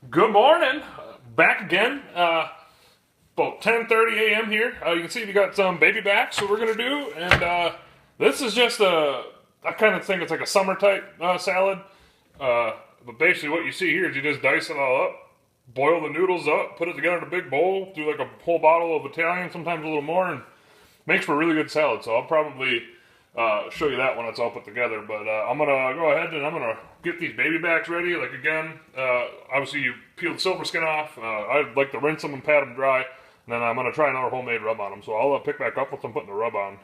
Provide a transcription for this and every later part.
Good morning. Back again. About 10:30 a.m. here. You can see we got some baby backs. What we're gonna do, and this is just I kind of think it's like a summer type salad. But basically, what you see here is you just dice it all up, boil the noodles up, put it together in a big bowl, do like a whole bottle of Italian, sometimes a little more, and makes for a really good salad. So I'll probably show you that when it's all put together. But I'm gonna go ahead and I'm gonna get these baby backs ready. Like again, obviously you peel the silver skin off. I like to rinse them and pat them dry. And then I'm gonna try another homemade rub on them. So I'll pick back up with them putting the rub on.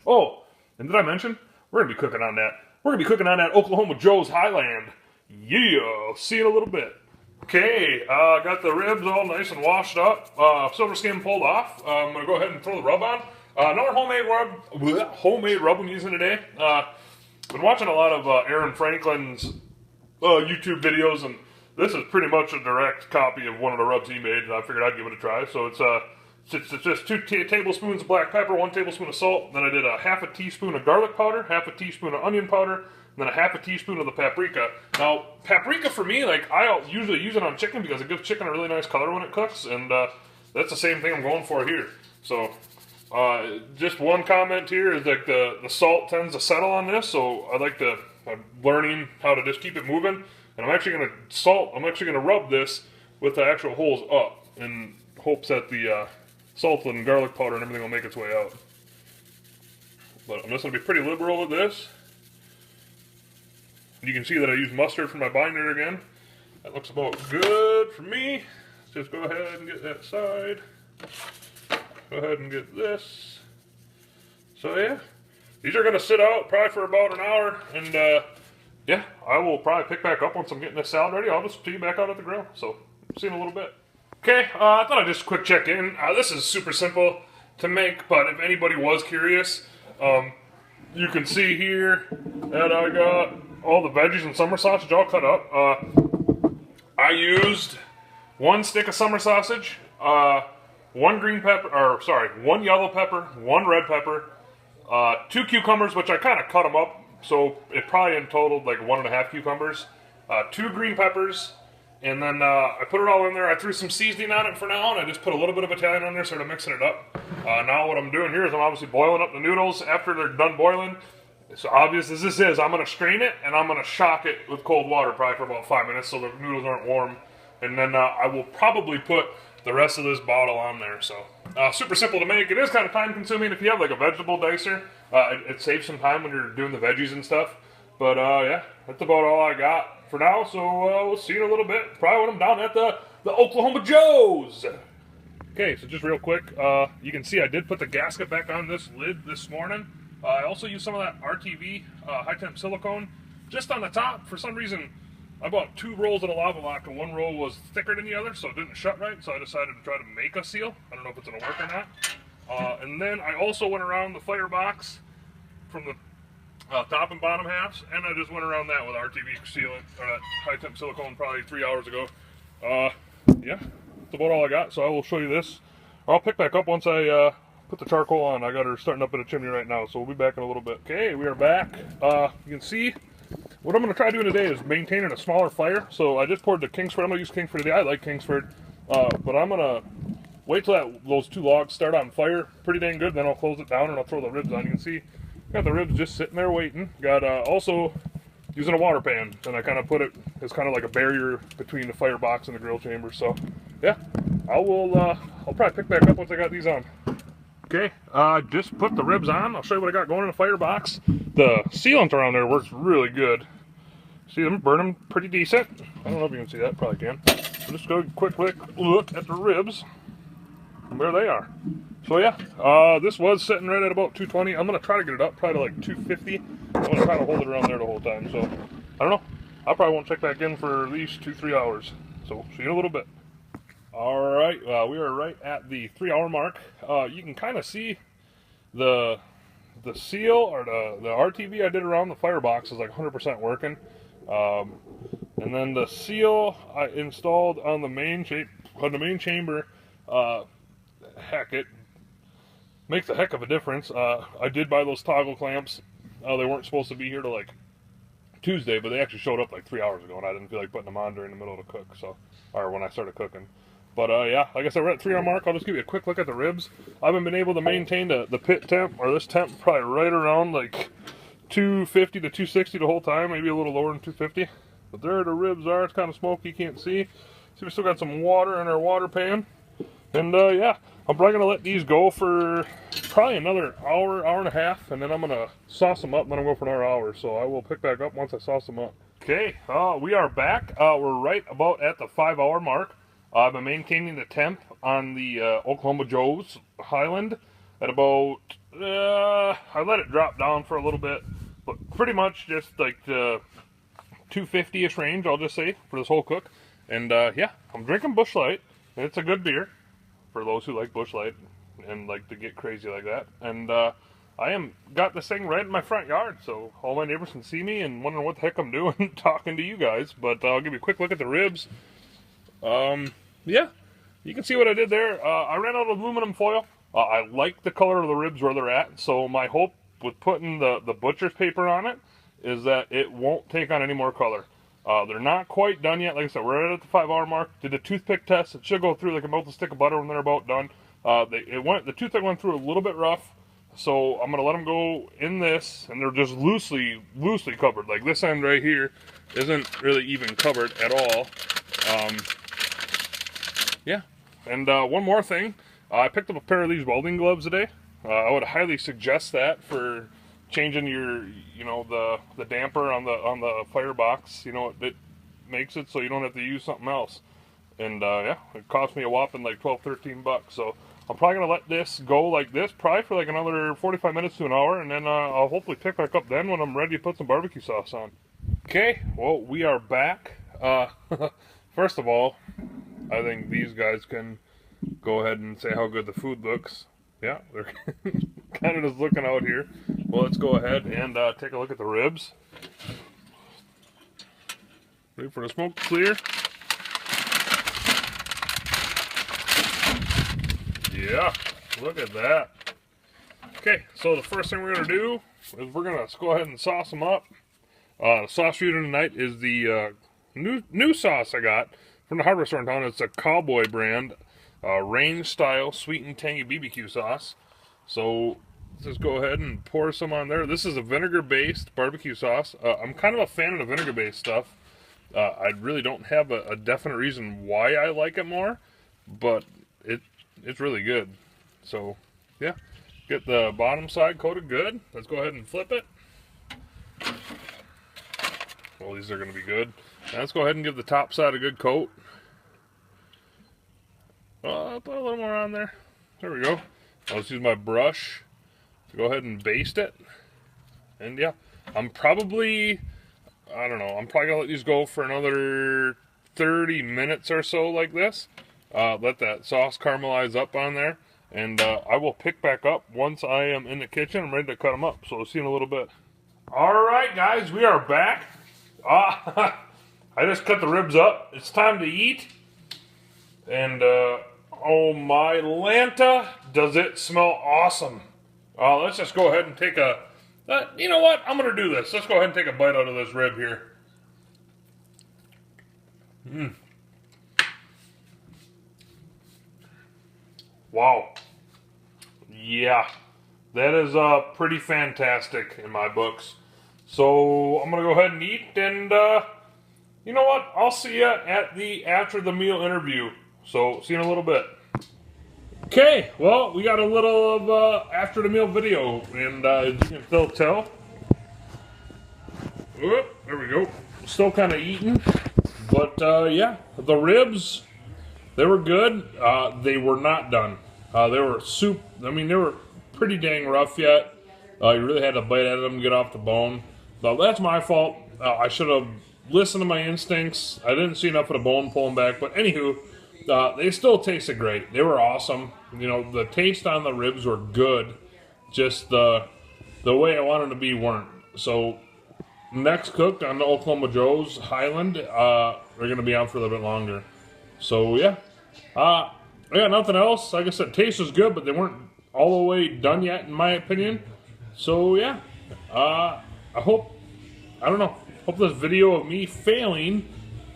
Oh, and did I mention we're gonna be cooking on that? We're gonna be cooking on that Oklahoma Joe's Highland. Yeah, see you in a little bit. Okay, got the ribs all nice and washed up. Silver skin pulled off. I'm gonna go ahead and throw the rub on. Another homemade rub I'm using today. Been watching a lot of Aaron Franklin's YouTube videos, and this is pretty much a direct copy of one of the rubs he made, and I figured I'd give it a try. So it's just 2 tablespoons of black pepper, 1 tablespoon of salt. Then I did a half a teaspoon of garlic powder, half a teaspoon of onion powder, and then a half a teaspoon of the paprika. Now, paprika for me, like I usually use it on chicken because it gives chicken a really nice color when it cooks, and that's the same thing I'm going for here. So. Just one comment here is like the salt tends to settle on this, so I'm learning how to just keep it moving, and I'm actually going to rub this with the actual holes up in hopes that the salt and garlic powder and everything will make its way out. But I'm just going to be pretty liberal with this. You can see that I use mustard for my binder again. That looks about good for me. Let's just go ahead and get that side. Go ahead and get this. So yeah, these are going to sit out probably for about an hour, and yeah, I will probably pick back up once I'm getting this salad ready. I'll just see you back out at the grill. So see you in a little bit. Okay, I thought I'd just quick check in. This is super simple to make, but if anybody was curious, you can see here that I got all the veggies and summer sausage all cut up. I used 1 stick of summer sausage, 1 yellow pepper, 1 red pepper, 2 cucumbers, which I kind of cut them up, so it probably in totaled like 1.5 cucumbers, 2 green peppers, and then I put it all in there. I threw some seasoning on it for now, and I just put a little bit of Italian on there, sort of mixing it up. Now what I'm doing here is I'm obviously boiling up the noodles. After they're done boiling, so obvious as this is, I'm going to strain it, and I'm going to shock it with cold water probably for about 5 minutes so the noodles aren't warm, and then I will probably put the rest of this bottle on there. So super simple to make. It is kind of time consuming if you have like a vegetable dicer. It saves some time when you're doing the veggies and stuff. But yeah, that's about all I got for now. So we'll see you in a little bit. Probably when I'm down at the Oklahoma Joe's. Okay, so just real quick, you can see I did put the gasket back on this lid this morning. I also used some of that RTV high temp silicone just on the top. For some reason, I bought 2 rolls of the lava lock, and 1 roll was thicker than the other, so it didn't shut right, so I decided to try to make a seal. I don't know if it's going to work or not. And then I also went around the firebox from the top and bottom halves, and I just went around that with RTV sealant, or that high-temp silicone probably 3 hours ago. Yeah, that's about all I got, so I will show you this. I'll pick back up once I put the charcoal on. I got her starting up in a chimney right now, so we'll be back in a little bit. Okay, we are back. You can see what I'm going to try doing today is maintaining a smaller fire. So I just poured the Kingsford. I'm going to use Kingsford today. I like Kingsford. But I'm going to wait till those 2 logs start on fire pretty dang good. Then I'll close it down and I'll throw the ribs on. You can see got the ribs just sitting there waiting. Got also using a water pan. And I kind of put it as kind of like a barrier between the firebox and the grill chamber. So yeah, I'll probably pick back up once I got these on. Okay, just put the ribs on. I'll show you what I got going in the firebox. The sealant around there works really good. See them burning pretty decent. I don't know if you can see that, probably can. So just go quick look at the ribs. And there they are. So yeah, this was sitting right at about 220. I'm going to try to get it up probably to like 250. I'm going to try to hold it around there the whole time. So, I don't know. I probably won't check back in for at least 2-3 hours. So, see you in a little bit. Alright, we are right at the 3-hour mark. You can kind of see the seal, or the RTV I did around the firebox is like 100% working. And then the seal I installed on the main chamber, heck, it makes a heck of a difference. I did buy those toggle clamps. They weren't supposed to be here to like Tuesday, but they actually showed up like 3 hours ago, and I didn't feel like putting them on during the middle of the cook, so, or when I started cooking. But yeah, like I said, we're at 3 hour mark. I'll just give you a quick look at the ribs. I haven't been able to maintain the pit temp, or this temp, probably right around like 250 to 260 the whole time, maybe a little lower than 250. But there the ribs are. It's kind of smoky, you can't see. See, we still got some water in our water pan. And yeah, I'm probably going to let these go for probably another hour, hour and a half, and then I'm going to sauce them up, and then I'm going to go for another hour. So I will pick back up once I sauce them up. Okay, we are back. We're right about at the 5 hour mark. I've been maintaining the temp on the Oklahoma Joe's Highland at about, I let it drop down for a little bit, but pretty much just like the 250-ish range, I'll just say, for this whole cook. And yeah, I'm drinking Busch Light, and it's a good beer for those who like Busch Light and like to get crazy like that. And I got this thing right in my front yard, so all my neighbors can see me and wondering what the heck I'm doing talking to you guys. But I'll give you a quick look at the ribs. Yeah, you can see what I did there. I ran out of aluminum foil. I like the color of the ribs where they're at, so my hope with putting the butcher's paper on it is that it won't take on any more color. They're not quite done yet. Like I said, we're right at the 5 hour mark. Did a toothpick test. It should go through like a melted stick of butter when they're about done. The toothpick went through a little bit rough, so I'm going to let them go in this, and they're just loosely covered. Like this end right here isn't really even covered at all. Yeah, and one more thing, I picked up a pair of these welding gloves today. I would highly suggest that for changing your, you know, the damper on the firebox. You know, it makes it so you don't have to use something else. And yeah, it cost me a whopping like 12-13 bucks. So I'm probably gonna let this go like this, probably for like another 45 minutes to an hour, and then I'll hopefully pick back up then when I'm ready to put some barbecue sauce on. Okay, well, we are back. First of all, I think these guys can go ahead and say how good the food looks. Yeah, they're kind of just looking out here. Well, let's go ahead and take a look at the ribs. Ready for the smoke to clear. Yeah, look at that. Okay, so the first thing we're going to do is we're going to go ahead and sauce them up. The sauce we're using tonight is the new sauce I got from the hardware store in town. It's a Cowboy brand, range style sweet and tangy BBQ sauce. So let's just go ahead and pour some on there. This is a vinegar based barbecue sauce. I'm kind of a fan of the vinegar based stuff. I really don't have a definite reason why I like it more, but it's really good. So yeah, get the bottom side coated good. Let's go ahead and flip it. Well, these are going to be good. Now let's go ahead and give the top side a good coat. I'll put a little more on there. There we go. I'll just use my brush to go ahead and baste it. And yeah, I'm probably going to let these go for another 30 minutes or so like this. Let that sauce caramelize up on there. And I will pick back up once I am in the kitchen. I'm ready to cut them up. So we'll see you in a little bit. Alright guys, we are back. I just cut the ribs up. It's time to eat. And oh my Lanta, does it smell awesome. Let's just go ahead and take a, you know what, I'm going to do this. Let's go ahead and take a bite out of this rib here. Wow. Yeah, that is pretty fantastic in my books. So I'm going to go ahead and eat, and you know what, I'll see you at the after the meal interview. So see you in a little bit. Okay, well, we got a little of after the meal video, and as you can still tell, there we go, still kind of eating, but yeah, the ribs, they were good. They were not done. They were they were pretty dang rough yet. You really had to bite at them to get off the bone. Now that's my fault. I should have listened to my instincts. I didn't see enough of the bone pulling back, but anywho, they still tasted great. They were awesome. You know, the taste on the ribs were good. Just the way I wanted them to be weren't. So next cooked on the Oklahoma Joe's Highland, they're going to be on for a little bit longer. So yeah, I got nothing else. Like I said, taste was good, but they weren't all the way done yet, in my opinion. So yeah, I hope, I don't know. Hope this video of me failing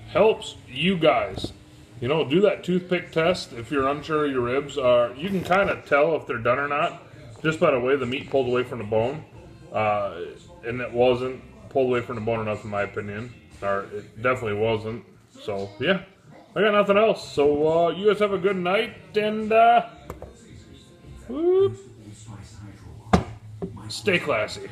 helps you guys. You know, do that toothpick test if you're unsure of your ribs. You can kind of tell if they're done or not just by the way the meat pulled away from the bone. And it wasn't pulled away from the bone enough in my opinion. Or it definitely wasn't. So, yeah. I got nothing else. So, you guys have a good night, and, whoop, stay classy.